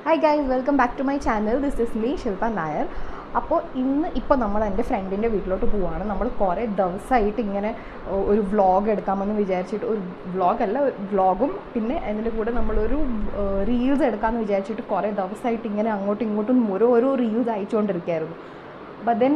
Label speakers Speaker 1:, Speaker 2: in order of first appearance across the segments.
Speaker 1: Hi guys, welcome back to my channel. This is me, Shilpa Nair. അപ്പോൾ ഇപ്പോൾ നമ്മൾ എൻ്റെ ഫ്രണ്ടിൻ്റെ വീട്ടിലോട്ട് പോവുകയാണ്. നമ്മൾ കുറേ ദിവസമായിട്ട് ഇങ്ങനെ ഒരു വ്ളോഗ് എടുക്കാമെന്ന് വിചാരിച്ചിട്ട്, ഒരു വ്ളോഗല്ല, വ്ളോഗും പിന്നെ അതിൻ്റെ കൂടെ നമ്മളൊരു റീൽസ് എടുക്കാമെന്ന് വിചാരിച്ചിട്ട് കുറേ ദിവസമായിട്ട് ഇങ്ങനെ അങ്ങോട്ടും ഇങ്ങോട്ടും ഓരോ റീൽസ് അയച്ചുകൊണ്ടിരിക്കുകയായിരുന്നു. ബട്ട് ദെൻ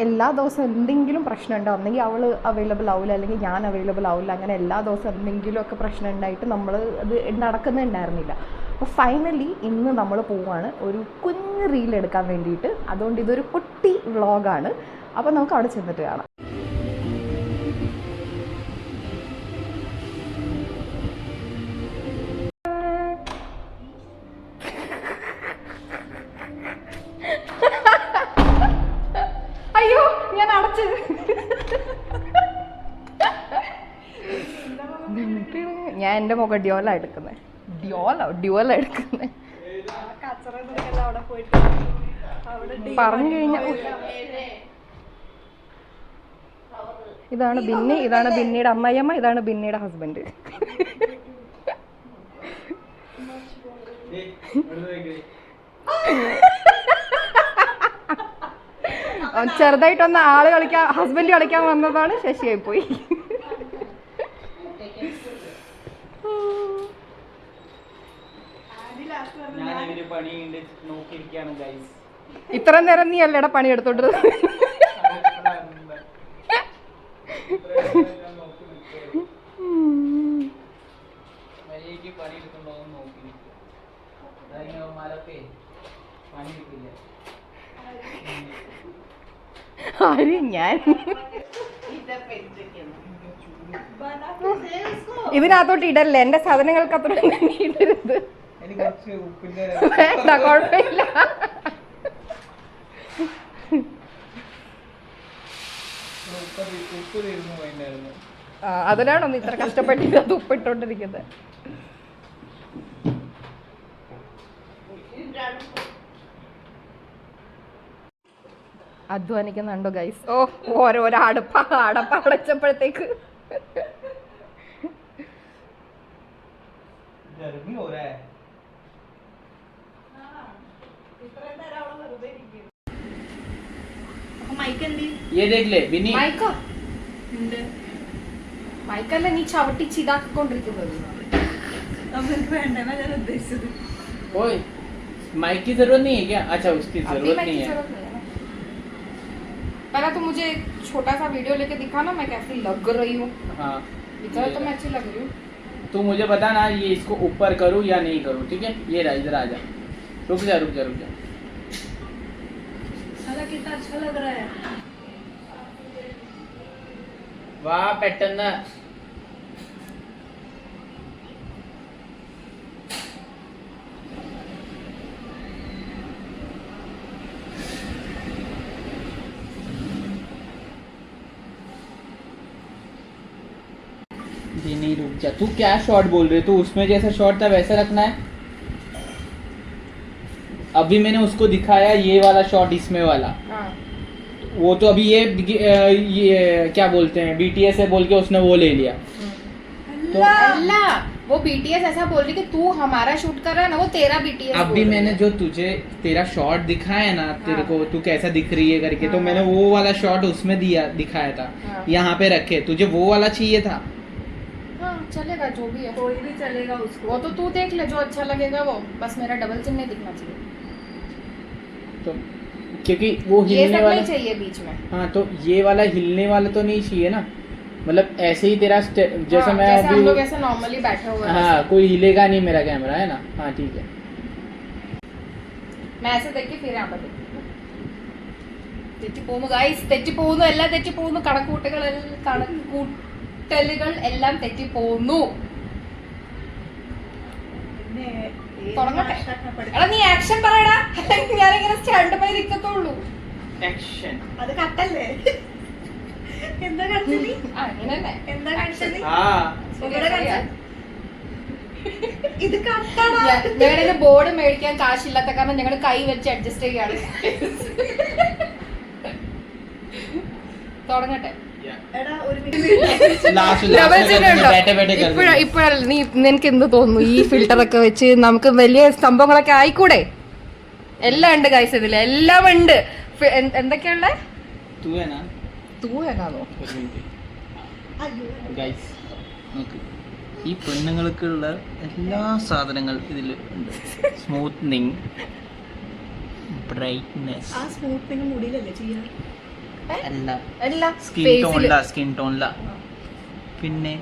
Speaker 1: എല്ലാ ദിവസവും എന്തെങ്കിലും പ്രശ്നം ഉണ്ടാവും. ഒന്നെങ്കിൽ അവൾ അവൈലബിൾ ആവില്ല, അല്ലെങ്കിൽ ഞാൻ അവൈലബിൾ ആവില്ല. അങ്ങനെ എല്ലാ ദിവസവും എന്തെങ്കിലുമൊക്കെ പ്രശ്നം ഉണ്ടായിട്ട് നമ്മൾ അത് നടക്കുന്നുണ്ടായിരുന്നില്ല. അപ്പോൾ ഫൈനലി ഇന്ന് നമ്മൾ പോവുകയാണ് ഒരു കുഞ്ഞ് റീൽ എടുക്കാൻ വേണ്ടിയിട്ട്. അതുകൊണ്ട് ഇതൊരു കുട്ടി വ്ളോഗാണ്. അപ്പോൾ നമുക്ക് അവിടെ ചെന്നിട്ട് കാണാം. അയ്യോ, ഞാൻ അടച്ചത്. ഞാൻ എൻ്റെ മുഖം ഡ്യോല എടുക്കുന്നത്. ഡ്യുവല എടുക്കുന്നത് പറഞ്ഞു കഴിഞ്ഞാൽ ഇതാണ് ബിന്നി, ഇതാണ് ബിന്നിയുടെ അമ്മയമ്മ, ഇതാണ് ബിന്നിയുടെ ഹസ്ബൻഡ്. ചെറുതായിട്ടൊന്ന് ആള് കളിക്കാൻ, ഹസ്ബൻഡ് കളിക്കാൻ വന്നതാണ്, ശശിയായി പോയി. ഇത്ര നേരം നീ അല്ലേടാ പണി എടുത്തോണ്ടിരുന്നത്. ആര്? ഞാൻ ഇതിനകത്തോട്ട് ഇടല്ലേ, എന്റെ സാധനങ്ങൾക്ക് അത്ര ഇടരുത്. വേണ്ട, കുഴപ്പമില്ല. അതിനാണോ നീ ഇത്ര കഷ്ടപ്പെട്ടിട്ട് അത് ഉപ്പിട്ടോണ്ടിരിക്കുന്നത്? അധ്വാനിക്കുന്നുണ്ടോ ഗൈസ്? ഓരോ അടപ്പ അടച്ചപ്പോഴത്തേക്ക്
Speaker 2: ये देख ले बिनी.
Speaker 1: മൈക്കല്ല നീ ചവിട്ടിച്ച് ഇതാക്കിക്കൊണ്ടിരിക്കുന്നത്.
Speaker 2: ओए माइक की जरूरत नहीं है क्या? अच्छा उसकी जरूरत नहीं है.
Speaker 1: पहले तो मुझे एक छोटा सा वीडियो लेके दिखाना मैं कैसी लग रही हूँ.
Speaker 2: हाँ
Speaker 1: इतना तो मैं अच्छी लग रही हूँ.
Speaker 2: तू मुझे बता ना ये इसको ऊपर करूँ या नहीं करूँ, ठीक है? ये रहा, इधर आ जा. रुक जा.
Speaker 1: कितना अच्छा लग रहा है.
Speaker 2: वाह पैटर्न. नहीं रुक जा. तू क्या शॉट बोल रहे? तू उसमें जैसा शॉट था वैसा रखना है. अभी मैंने उसको दिखाया ये वाला शॉट, इसमें वाला.
Speaker 1: हाँ.
Speaker 2: वो तो अभी ये क्या बोलते हैं BTS है बोल के उसने वो ले लिया.
Speaker 1: तो अल्लाह, वो BTS ऐसा बोल रही कि तू हमारा शूट कर रहा है ना, वो तेरा BTS.
Speaker 2: अभी मैंने जो तुझे तेरा शॉट दिखाया ना, तेरे को तू कैसा दिख रही है करके, तो मैंने वो वाला शॉट उसमें दिखाया था. यहाँ पे रखे. तुझे वो वाला चाहिए था?
Speaker 1: हाँ चलेगा, जो भी है, कोई भी चलेगा उसको. वो तो तू देख ले, जो अच्छा लगेगा वो. बस मेरा डबल चिन्ह नहीं दिखना चाहिए.
Speaker 2: तो क्योंकि वो हिलने वाला
Speaker 1: चाहिए बीच में.
Speaker 2: हाँ तो ये वाला हिलने वाला तो नहीं चाहिए ना, मतलब ऐसे ही तेरा जैसा मैं
Speaker 1: जैसे हम लोग ऐसे नॉर्मली बैठे हुए हैं.
Speaker 2: हाँ कोई हिलेगा नहीं मेरा कैमरा, है ना? हाँ ठीक है.
Speaker 1: मैं ऐसे देख के फिर यहाँ पर തെറ്റിപ്പോകുന്നു ഗൈസ്, തെറ്റിപ്പോകുന്നു, എല്ലാം തെറ്റിപ്പോകുന്നു. കണക്കൂട്ടലുകൾ എല്ലാം തെറ്റിപ്പോകുന്നു. തുടങ്ങട്ടെ? എടാ നീ ആക്ഷൻ പറയടാ, ഞാനിങ്ങനെ സ്റ്റാൻഡ് ബൈ നിൽക്കത്തുള്ളൂ.
Speaker 2: ആക്ഷൻ
Speaker 1: അത് കട്ടല്ലേ? എന്താ കട്ടല്? അങ്ങനെ എന്താ കട്ടല്? ഇത് കട്ടാണ്. ഞങ്ങളുടെ ബോർഡ് മേടിക്കാൻ കാശില്ലാത്ത കാരണം ഞങ്ങൾ കൈ വെച്ച് അഡ്ജസ്റ്റ് ചെയ്യാണ്. തുടങ്ങട്ടെ? ഡബിൾ ചിൻ ഉണ്ടോ? ഇപ്പോഴല്ല നീ നിനക്ക് എന്ത് തോന്നുന്നു ഈ ഫിൽറ്റർ ഒക്കെ വെച്ച് നമുക്ക് വലിയ സംഭവങ്ങളൊക്കെ ആയിക്കൂടെ? എല്ലാം ഉണ്ട് ഗൈസ്, ഇതില് എല്ലാം ഉണ്ട്. എന്തൊക്കെയുള്ള തൂവനാണോ?
Speaker 2: ഈ പെണ്ണുങ്ങൾക്കുള്ള എല്ലാ സാധനങ്ങൾ ഇതിൽ ഉണ്ട്. സ്മൂത്തനിങ്, ബ്രൈറ്റ്നെസ്, സ്കിൻ ടോണില, പിന്നെ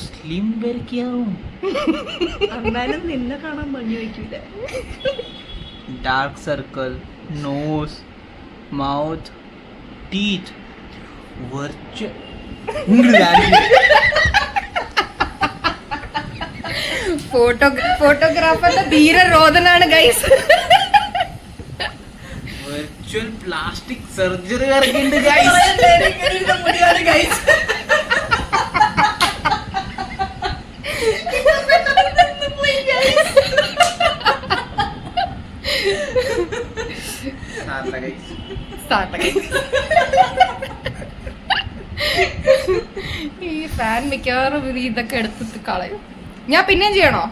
Speaker 2: സ്ലിം വരയ്ക്കാവും,
Speaker 3: നിന്നെ കാണാൻ ഭംഗി വയ്ക്കൂല.
Speaker 2: Dark circle, nose, mouth, teeth,
Speaker 1: ഫോട്ടോഗ്രാഫറിന്റെ ധീരരോധനാണ് ഗൈസ്.
Speaker 2: വെർച്വൽ പ്ലാസ്റ്റിക് സർജറി ഇറക്കിണ്ട് ഗൈസ്.
Speaker 1: ഈ ഫാൻ മിക്കവാറും ഇതൊക്കെ എടുത്തിട്ട് കളയും. ഞാൻ പിന്നെയും ചെയ്യണോ?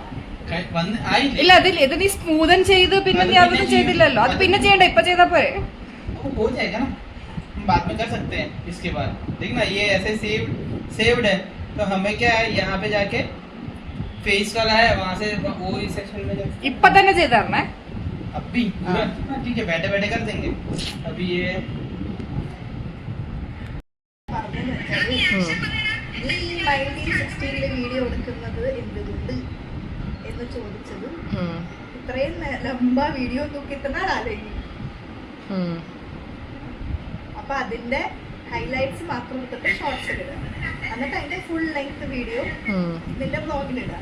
Speaker 1: ഇല്ല, ഇത് നീ സ്മൂതൻ ചെയ്ത് പിന്നെ നീ അതൊന്നും ചെയ്തില്ലല്ലോ. അത് പിന്നെ ചെയ്യണ്ട, ഇപ്പൊ ചെയ്താ പോരെ?
Speaker 2: बाद में कर सकते हैं इसके बाद. देख ना ये ऐसे सेव्ड है, तो हमें क्या है यहाँ पे जाके फेस वाला है, वहाँ से वो इस सेक्शन में जाके
Speaker 1: ഇപ്പൊ തന്നെ ചെയ്ത് തരണേ.
Speaker 2: अभी ठीक है, बैठे बैठे कर देंगे. अभी ये
Speaker 3: വീഡിയോ എടുക്കുന്നത് എന്തുകൊണ്ട് എന്ന് ചോദിച്ചതും ഇത്രയും ലംബ വീഡിയോ നോക്കിത്തന്നാലാലേക്ക്. അപ്പൊ അതിന്റെ ഹൈലൈറ്റ്സ് മാത്രം എടുത്തിട്ട് ഷോർട്സ് ഇടുക, എന്നിട്ട് അതിന്റെ ഫുൾ ലെങ്ത് വീഡിയോ നിന്റെ ബ്ലോഗിൽ ഇടുക.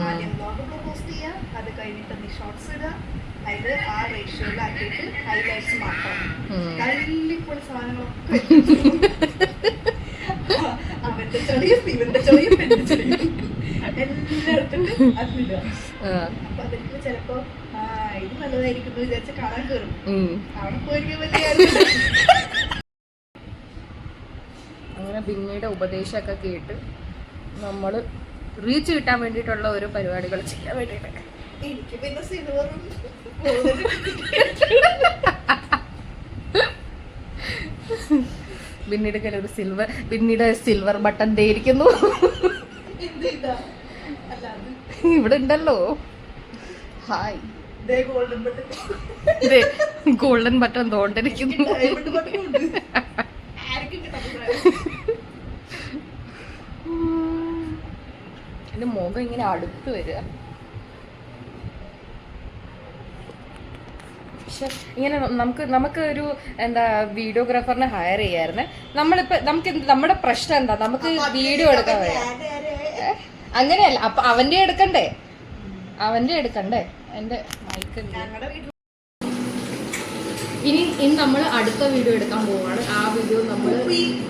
Speaker 3: ആദ്യം ബ്ലോഗ് പോസ്റ്റ് ചെയ്യുക, അത് കഴിഞ്ഞിട്ട് നീ ഷോർട്സ് ഇടുക, അതിൽ ആ റേഷ്യോയിലാക്കിയിട്ട് ഹൈലൈറ്റ്സ് മാത്രം കല്ലിപ്പോൾ സാധനങ്ങളൊക്കെ അവന്റെ ചെളിയും ഇവന്റെ ചെളിയും എന്റെ ചെളിയും എല്ലാം എടുത്തിട്ട് അതിലിടുക. അപ്പൊ അതിൽ ചിലപ്പോ ഇത് നല്ലതായിരിക്കും വിചാരിച്ച് കാണാൻ കയറും. അവിടെ പോയിരിക്കും വലിയ
Speaker 1: അങ്ങനെ ബിന്നിയുടെ ഉപദേശമൊക്കെ കേട്ട് നമ്മൾ റീച്ച് കിട്ടാൻ വേണ്ടിയിട്ടുള്ള ഓരോ പരിപാടികൾ ചെയ്യാൻ വേണ്ടിയിട്ട്
Speaker 3: എനിക്ക് പിന്നെ സിൽവറും
Speaker 1: ബിന്നിയുടെ കയ്യിൽ ഒരു ബിന്നിയുടെ സിൽവർ ബട്ടൺ ധരിക്കുന്നു. ഇവിടെ ഉണ്ടല്ലോ. ഹായ്, ഗോൾഡൻ ബട്ടൺ തോണ്ടിരിക്കുന്നു. എന്റെ മുഖം ഇങ്ങനെ അടുത്ത് വരിക. പക്ഷെ ഇങ്ങനെ നമുക്ക് ഒരു എന്താ വീഡിയോഗ്രാഫറിനെ ഹയർ ചെയ്യായിരുന്നേ. നമുക്ക് നമ്മുടെ പ്രശ്നം എന്താ, നമുക്ക് വീഡിയോ എടുക്കാൻ വയ്യ. അങ്ങനെയല്ല, അപ്പൊ അവന്റെ എടുക്കണ്ടേ എന്റെ മൈക്ക്. ഇനി നമ്മൾ അടുത്ത വീഡിയോ എടുക്കാൻ പോവാണ്. ആ വീഡിയോ നമ്മൾ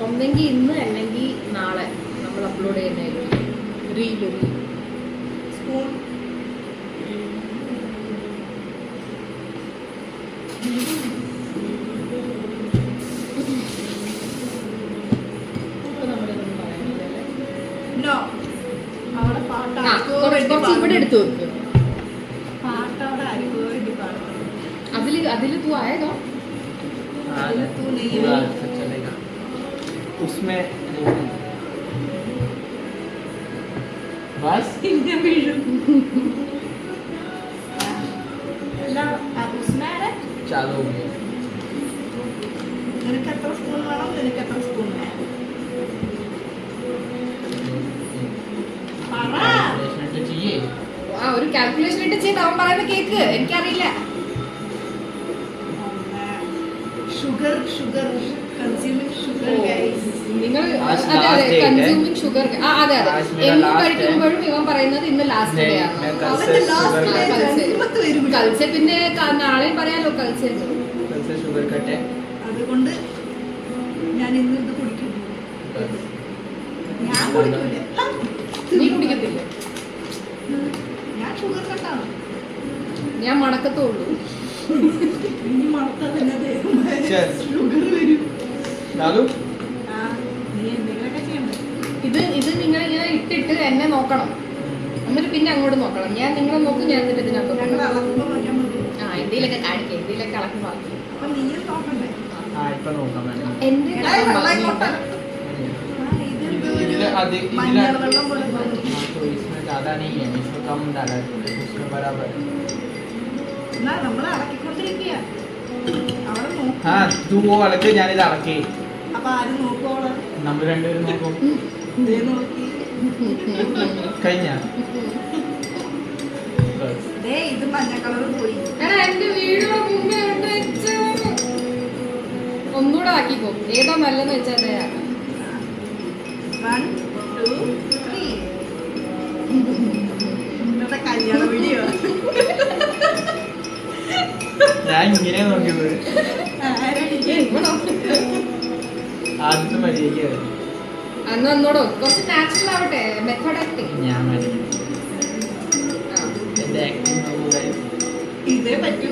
Speaker 1: ഒന്നെങ്കിൽ ഇന്ന് അല്ലെങ്കിൽ നാളെ നമ്മൾ അപ്ലോഡ് ചെയ്യുന്നതായിരിക്കും. റീല് ഇവിടെ എടുത്തു വെക്കും. അതിൽ തൂ ആയേगा
Speaker 2: उसमें बस चालू हो गया.
Speaker 3: നിനക്ക് എത്ര സ്പൂൺ വേണം? നിനക്ക് എത്ര സ്പൂൺ വേണം?
Speaker 2: चाहिए.
Speaker 1: ഒരു കാൽക്കുലേഷൻ ഇട്ട് ചെയ്ത് അവൻ പറയുന്ന കേക്ക്. എനിക്കറിയില്ല.
Speaker 3: Sugar consuming sugar guys.
Speaker 1: നിങ്ങൾ അതെ കൺസ്യൂമിംഗ് ഷുഗർ. അതെ എന്ന് കഴിക്കുമ്പോഴും ഇവൻ പറയുന്നത് ഇന്ന് ലാസ്റ്റ് ഡേ ആണ്. കൽസെ പിന്നെ നാളെയും പറയാലോ. കൽസെ
Speaker 2: ഷുഗർ കട്ടെ.
Speaker 3: അതുകൊണ്ട് ഞാൻ ഇന്ന് ഇത് കുടിക്കും. ഞാൻ കുടിക്കൂല.
Speaker 1: നീ കുടിക്കത്തില്ല?
Speaker 3: ഞാൻ ഷുഗർ കട്ടാണ്.
Speaker 1: ഞാൻ മണക്കത്തുള്ളൂ.
Speaker 3: ഇനി മണത്താ തന്നെ ഷുഗർ വരും.
Speaker 2: डालू.
Speaker 3: നീ
Speaker 1: ഇത് നിങ്ങളിങ്ങനെ ഇട്ടിട്ട് എന്നെ നോക്കണം, എന്നിട്ട് പിന്നെ അങ്ങോട്ട് നോക്കണം. ഞാൻ നിങ്ങളെ നോക്കും, ഞാൻ എന്നിട്ട് ഇതിനകത്ത്
Speaker 3: ഞങ്ങൾ
Speaker 1: നോക്കണം.
Speaker 3: അളക്കുമ്പോൾ നോക്കിയാൽ മതി.
Speaker 1: എന്തെങ്കിലുമൊക്കെ കാണിക്കാം, എന്തെങ്കിലുമൊക്കെ ഇളക്കി മാറ്റി.
Speaker 3: അപ്പൊ നീ നോക്കണ്ടേ?
Speaker 2: हाँ इप्पा നോക്കാം വേണം.
Speaker 1: എന്റെ
Speaker 3: എടാ, വെള്ളം ഇങ്ങോട്ടാ.
Speaker 2: ഇതില് അത്
Speaker 3: മഞ്ഞൾ വെള്ളം പോലെ
Speaker 2: हाँ तो इसमें ज़्यादा नहीं है, इसमें कम डाला है, उसके बराबर है.
Speaker 3: എന്നാ നമ്മൾ ഇളക്കിക്കൊണ്ടിരിക്കുക. അവിടെ നോക്കും.
Speaker 2: हाँ तू वो अलग ഞാനിത് അളക്കി.
Speaker 3: അപ്പൊ ആരും നോക്കുവോളെ?
Speaker 2: നമ്മൾ രണ്ടുപേരും നോക്കും.
Speaker 3: ദേ നോക്കി.
Speaker 2: കഴിഞ്ഞ
Speaker 3: ദേ ഇത് മഞ്ഞ കളർ പോയി.
Speaker 1: എടാ എന്റെ വീഡിയോ മുമ്പേ ഉണ്ട് വെച്ചോ. ഒന്നുകൂടെ ആക്കിക്കോ, ഏതാ നല്ലതെന്ന് വെച്ചാൽ അതെ.
Speaker 3: 1 2 3. ഇന്നത്തെ കല്യാണ വീഡിയോ.
Speaker 2: ഞാൻ ഇങ്ങനെ നോക്കിയത് ആദ്യത്തെ മര്യാദ
Speaker 1: അന്ന് ഒന്നോടോ കുറച്ച് നാച്ചുറൽ ആവട്ടെ, മെത്തേഡ് ആക്ടിങ്.
Speaker 2: ഞാൻ മതി എന്റെ ആക്ടിങ് നോക്കുക.
Speaker 3: ഇതേ പറ്റൂ.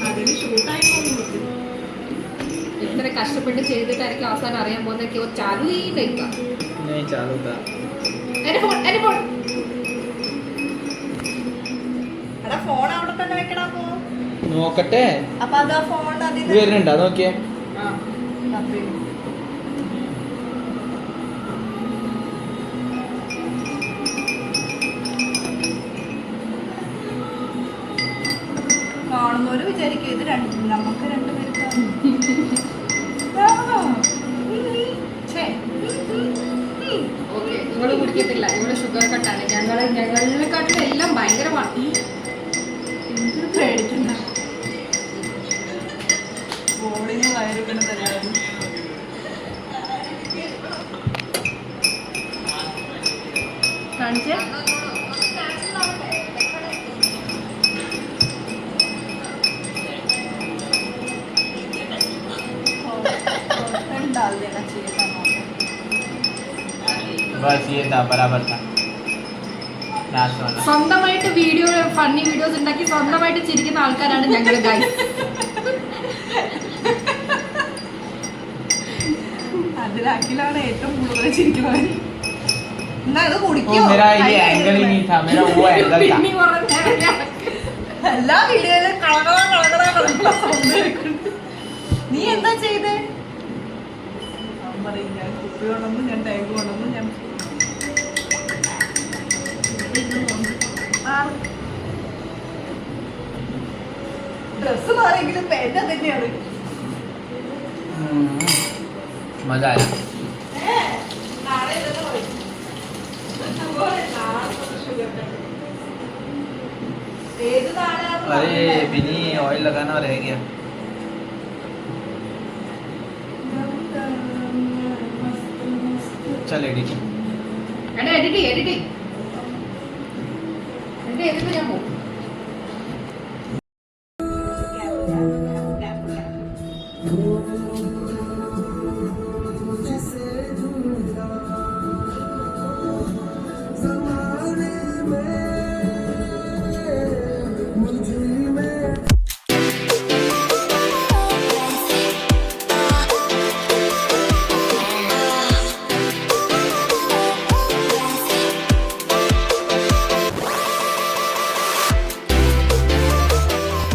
Speaker 3: അതിന് ഷൂട്ടായി പോകുന്നു.
Speaker 1: ഇത്ര കഷ്ടപ്പെട്ട് ചെയ്തിട്ടായിരിക്കും അവസാനം അറിയാൻ പോകുന്നൊക്കെ ചാലു ഈ കഴിക്കാം.
Speaker 2: नहीं चालू था.
Speaker 1: എന്റെ ഫോൺ
Speaker 3: എടാ ഫോൺ അവിടെ തന്നെ വെക്കടാ. പോ.
Speaker 2: നോക്കട്ടെ.
Speaker 3: അപ്പൊ അതാ ഫോൺ അതിന്
Speaker 2: വരുന്നുണ്ടോ നോക്കിയേ.
Speaker 3: കാണുന്നവര് വിചാരിക്കും ഇത് നമുക്ക് രണ്ടുപേർക്ക്
Speaker 1: ഓക്കെ, ഇവള് കുടിക്കത്തില്ല, ഇവള് ഷുഗർ കട്ടാണ്. ഞങ്ങളെക്കാട്ടിലും എല്ലാം ഭയങ്കരമാണ്.
Speaker 3: പേടിക്കണ്ട. ബോളിന് വയറിക്കണ തരാണ്. കാണിച്ചേ. डाल देना चाहिए था नमक.
Speaker 2: बस ये था बराबर था लास्ट वाला.
Speaker 1: സ്വന്തമായിട്ട് വീഡിയോ ഫണ്ണി വീഡിയോസ് ഉണ്ടാക്കി സ്വന്തമായിട്ട് ചിരിക്കുന്ന ആൾക്കാരാണ് ഞങ്ങൾ ഗൈസ്.
Speaker 3: അതിലാക്കിലാണ് ഏറ്റവും കൂടുതൽ ചിരിക്കുന്നത്. എന്നാ ഇത് കുടിക്കോ?
Speaker 2: मेरा ये एंगल ही नहीं था, मेरा वो एंगल था.
Speaker 1: പിന്നെ പറഞ്ഞ
Speaker 3: എല്ലാ വീഡിയോയിലും കളകള സൗണ്ട് കേൾക്കുന്നുണ്ട്. നീ എന്താ ചെയ്തേ? പറയും ഞാൻ കുപ്പി കൊണ്ടു, ഞാൻ ടാങ്ക് കൊണ്ടു, ഞാൻ ഡ്രസ് മാറിയെങ്കിലും പേറ്റ തന്നെയാണ്.
Speaker 2: मजा आया. अरे बिनी ऑयल लगाना रह गया. चल एडिटिंग.
Speaker 1: എടാ എഡിറ്റ് ചെയ്തിട്ട് ഞാൻ പോകും.